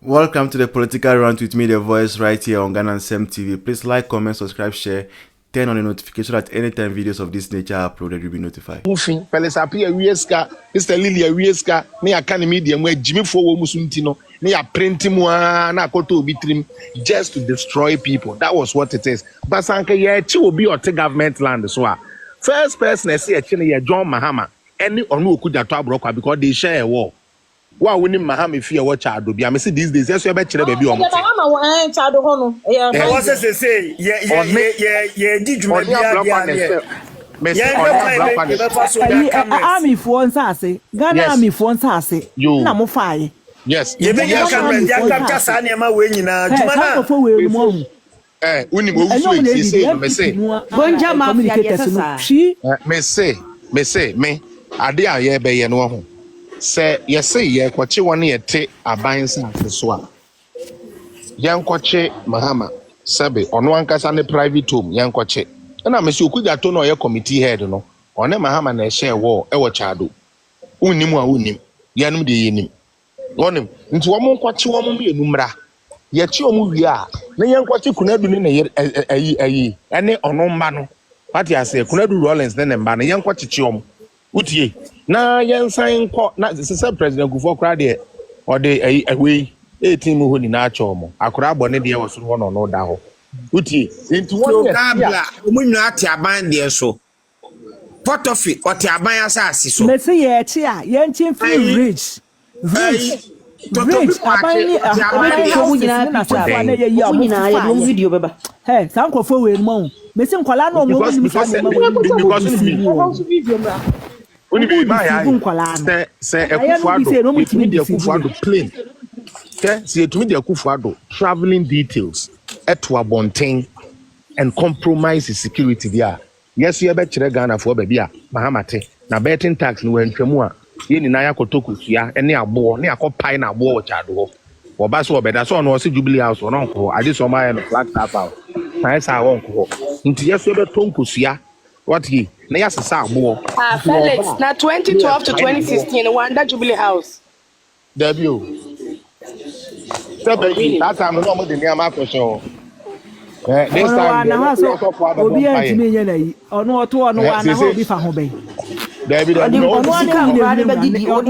Welcome to the Political Rant with me, the voice, right here on Ghana Sem TV. Please like, comment, subscribe, share, turn on the notification so that anytime videos of this nature are uploaded, you'll be notified. Moving, Pelisapi, a Rieska, Mr. Lily, a Rieska, near Can Medium, where Jimmy Fowo Musuntino, near printing na koto bitrim just to destroy people. That was what it is. But Sanka, yeah, will be or take government land as well. First person I see actually John Mahama, any or no could that broker because they share a war. Why winning Mahama if you watch out? I see these days, yes, you bet you baby on. What's they say? Yeah, did you army for one say, Ghana army for one say, you no fire. Yes, you capture Sanyama winning now. Me, ade a ye be ye no ho. Se ye say ye kwache won ye te aban san so a. Ye nkwache Mahama sebe ono ankasa ne private home ye nkwache. Na me se okuja to no ye committee head no. One Mahama na share war e wo chado. Unnim a unnim. Ye num de ye nim. Wonim nti wo mo nkwache wo mo be enumra. Ye chi o mo wi a na ye nkwache kunadu ne ye ayi ene ono mba no. Party ase kunadu Rollins ne mba no ye nkwache chi o mo. Utie na yen sign ko na se president Gufo kra de o de away 18 mu ho ni na acho mo akora abone de wo so ho no da ho utie enti won ye gabla omunyu ati aban de so portofi oti aban asase so me se ye chi a ye nchi free rich aban ni omunyina na so fa na ye yi omunyina ye do video beba hey sankofo we mo me se nkwala na omo ni sa na When you buy say Akufuado plane. See to me the Akufuado traveling details at Wabontain and compromise the security there. Yes, you bet Ghana for baby Mahamate. Na betting tax no entwemu a ye ni na yakotoku tua ene abo ne akopai na abo chado. Oba so obeda so no se Jubilee House no nko ade so my no flat tap out. Na esa wonko. Nti yes you bet tonkusua what he na yasesa abo. Felix, na 2012 to 2016 Wanda Jubilee House. Debut. That time no more the near my question. This time obi antime nya na yi ono oto ono wa na ho bi fa ho ben David no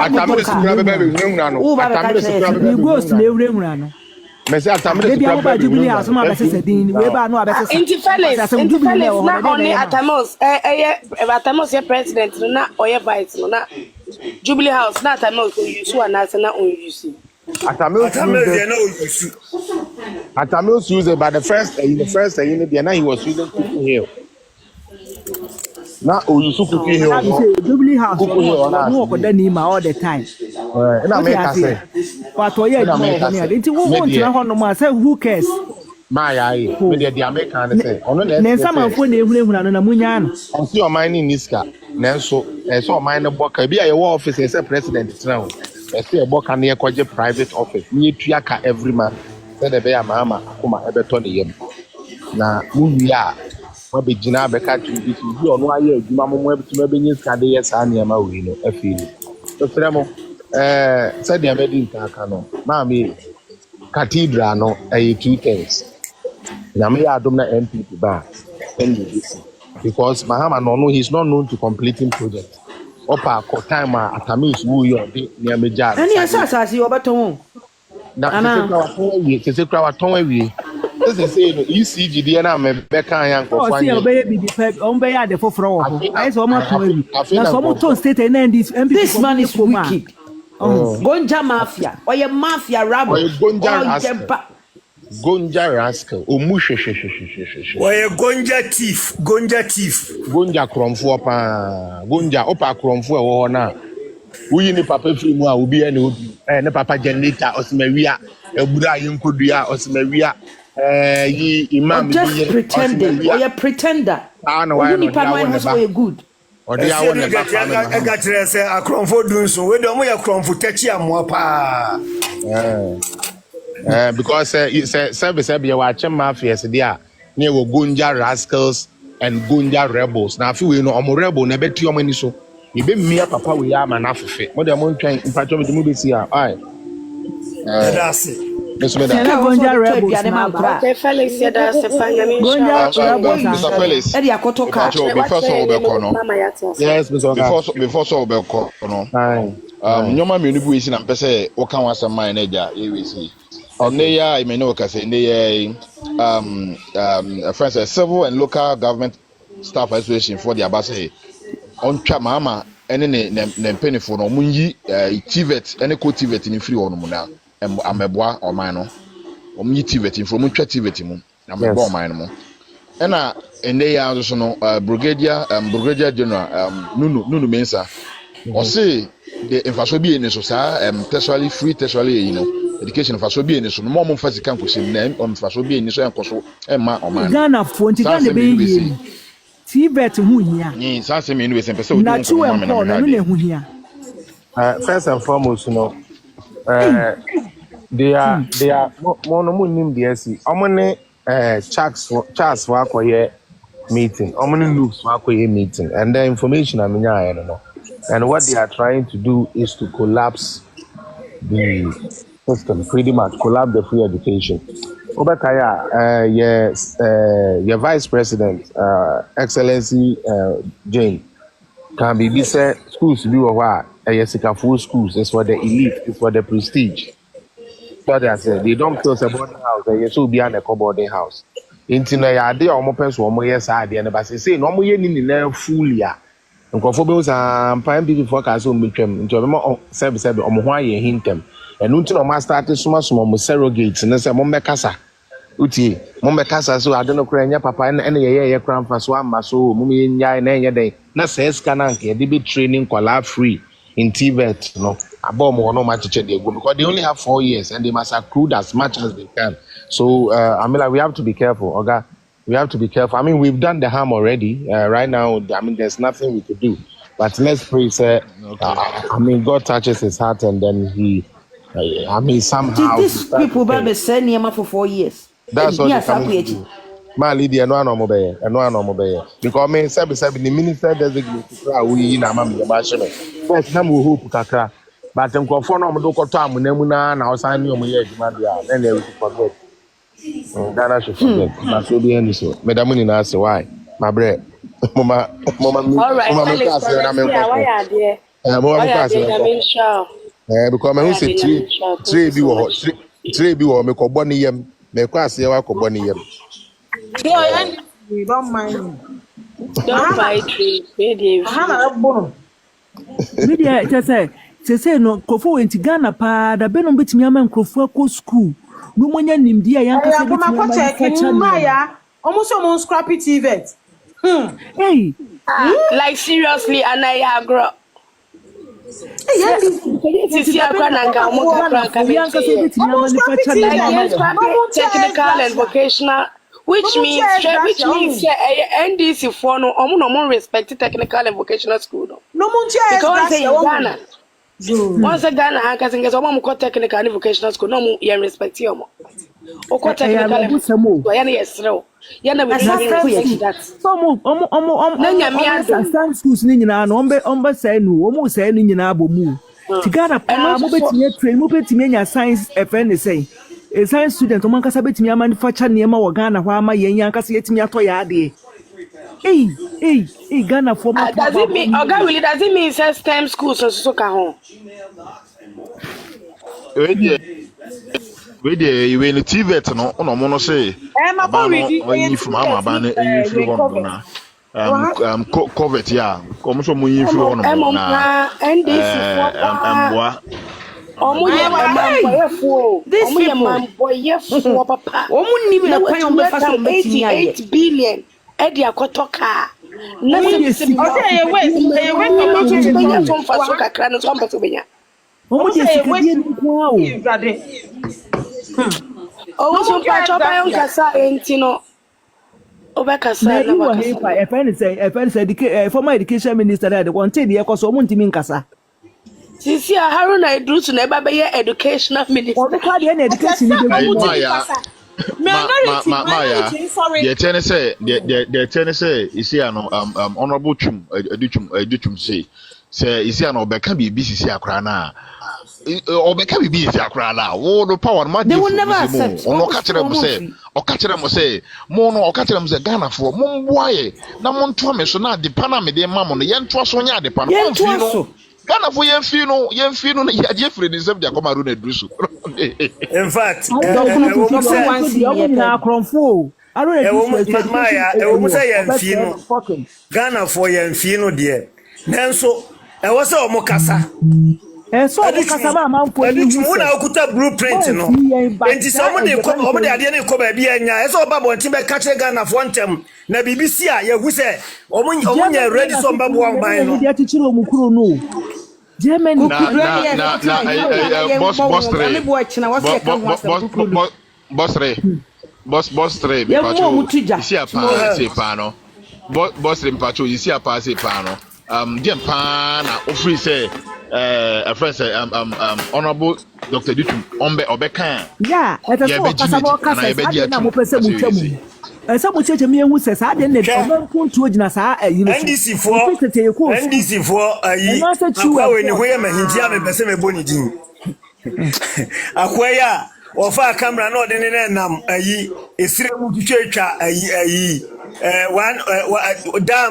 atamre sikura bebe nwuna no atamre sikura bebe ghost na ewura no me say atamre sikura bebe Jubilee House ma bese din we ba no abese Inti Felix na only Atamos ye president na oye vice no na Jubilee House na Atamos ko use na na on use Atamos use it, but the first now he was using Kuku Hill. Now you Kuku Hill. Jubilee House no ko da ni ma all the time. Na make say. But oye no nti wo won tira ho no ma say who cares? My eye, with the American say. Ono na nsamafo na ehunehuna no na munya no. On see your mind in Niska. Nanso, so mind boka bi a your office as president now. I say boka na your private office. Ni tuaka every month. Say the be Mahama akoma ebeto ne yam. Na movie a wa be gina be ka tu bi ono aye adwuma mo ebetuma benye skade yes ania ma we no afili. So fremo say the medin ka no. Ma me cathedral no 2 things. Na me adom na MPP ba NDC because Mahama no he's not known to completing projects. Opa ko time Atamis wu yo de near meja. Ani asasi obaton. Na se kwa waton awie. Say no ECG de na me be kan yan ko fanya. O be be on be ya de foforo wo. Ai so ma ton awie. Na so mo ton state and this MPP. This man is wicked. Gonja mafia. Oye mafia rabble. Oye Gonja rascal. Omu she. Oye Gonja thief. Gonja kromfo pa. Gonja opa kromfo e wo na. Uyi ni papa free mu a obi e na obi. Ne papa generator osimawia. Ebura yinkodua osimawia. Yi imam just pretending. Oye pretender. Why ni pa no was so good. Odi a won ne ba fa. I got to say akromfo dun so we do mo ya kromfo tachi amoa pa. Because service be watch mafias there near Gonja rascals and Gonja rebels. Now if we know omo rebel na beti omo ni so. E be me papa we am na afefe. Mo de mo ntwan impacho me be see ai. That's it. Miss Meda. Gonja rebels na ba. Felix said that's a fine. Gonja rebels Mr. Felix. Eddie Akoto car. Before so obeko no. Yes, Mr. Before so obeko no. Nyoma me nubu isi na mpese wo kan wasam man na ja e we see. Onne ya I mean no ka say ne friends civil and local government staff association for the abase on twa mama ene ne mpenifo no munyi TVET ene ko TVET ni free wono mu na ameboa oman no omunyi TVET from mu twa TVET mu ameboa oman no mu ena ene ya so no brigadier general Nunu Mensa o say the infrastructure be in so tertiary free tertiary education infrastructure be in so no mo mfa sika nkosim na infrastructure be in so enkoso ema oman Ghana fonti Ghana be yi TVET hu hia ni sanse me anyway sempe se odi na chu empo na no hu hia first and foremost they are more nim the SC omone Charles for akoye meeting omone looks for akoye meeting and the information amenya I don't know. And what they are trying to do is to collapse the system, pretty much collapse the free education. Obakaya, yes, your Vice President, Excellency Jane, can be said schools to be what full schools. It's for the elite. It's for the prestige. So they say they don't close a boarding house. They should be on a boarding house. Intina ya de omo penso omo yes ade na ba say no omo ye ni na full ya. Nkofo be usa mpam bi before ka so metwam nti omo sebe omo ho aye hintem enu nti no ma start suma mo surrogate ne se mo mekasa utie mo mekasa so ade no kura nya papa ene ye kura mfa so amma so mo ye nya na enye den na se scanner nke de be training kwala free in TVET no abom no ma cheche de go because they only have 4 years and they must accrue as much as they can. So I mean, like, we have to be careful, okay? We have to be careful. I mean, we've done the harm already. Right now, I mean, there's nothing we could do. But let's pray, sir. I mean, God touches his heart and then he, I mean, somehow... Did these people be sending him for 4 years? That's what they're coming to do. My lady, no one because I mean, the minister designated we in a mammy, first time we hope kakra. But I'm conform to do time when I was signing on my head, then they will forget. Ghana should forget. That's what the end is. Madam, you ask why? My bread. Mama. All right. Why are there? Because I say three be or make a bonny yam. Make us say, I could bonny yam. We don't mind. Don't buy tree. Media just say no kofo enti Ghana pa da be no betimi ama nkrofo akọ school no monya nimdi ya yanka se betimi ama check ya almost on scrappy TVET. Hey, like seriously anayagro. Technical and vocational, which means NDC for no respect technical and vocational school. No because in Ghana. Once a Ghana has technical and vocational school, no more respect you. Oko technical and vocational school, some schools nyina no ombe say no omo say no nyina abomu tigara pa mo betime train mo betime nya science FN say a science student o man kasa betime manufacture niema wo Ghana ho ama yen yan kasa yetime ato ya ade Ghana for ma does it mean oga really does it mean say STEM schools so ka ho we in the TVET no mo no say only from ama na COVID ya come so mun yin fi wono na emboa papa omunni bi na kwan on be fa so 88 billion e dia kotoka na se we to fa so kakra no so mbaso benya omo je sikadie nko o so pa chopa yon kasa entino obekasa na bakasa FN say former education minister that wanted the cause omo ntimi nkasa sisi Haruna Idris na eba be educational minister o ka dey na education the tennis say you see honorable chum educhum say you see an obeka bi sisi akra na obeka bibi ifi akra la wo no power no ma They will never accept. ono ka kire mo say mo no o ka kire mo say Ghana for mo mboaye na mo nto me so na de pa na me de ma mo no ye nto so nya de pa no Ghana for ye mfi no ya je free ni sem dia komaro na dusu In fact, Ghana for ye mfi no de nanso e wo se o mo kasa so o kasa ba man for you na okuta blueprint no enti so mo de ade ne ko ba bia nya e so ba bonti be ka che Ghana for ntem na BBC a ye hu se o mo nya ready so mba bo an ban no dia tichire o mukuro no Germany boss three pacho isi apa se pa no boss three pacho isi apa se pa no dem pa na ofri say a friend say honorable Dr. Dutu obeka yeah na mo pese mu twamu esa mo cheche mi ehu se sa de ne obankuntu ogina sa ayi no NDC for ayi akwa ni hoye mahintia me pese me boni din akwa ya ofa camera na ode ne nam ayi esire mu twetwa ayi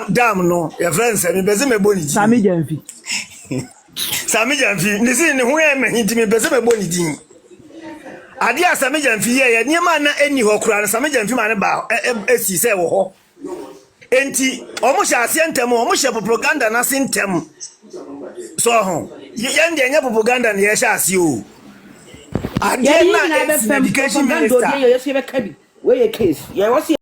dam no ya friends me pese me boni din Sami Jamfi nisi ni hoye mahinti me pese me boni din ade Sami Jamfi ye niema na eni ho kura na Sami Jamfi ma ne ba esi se wo ho enti omo sha asientem omo sha propaganda na sentem so ho ye ndi enya propaganda na ye sha asie o ade na education minister ye be kabi we ye case ye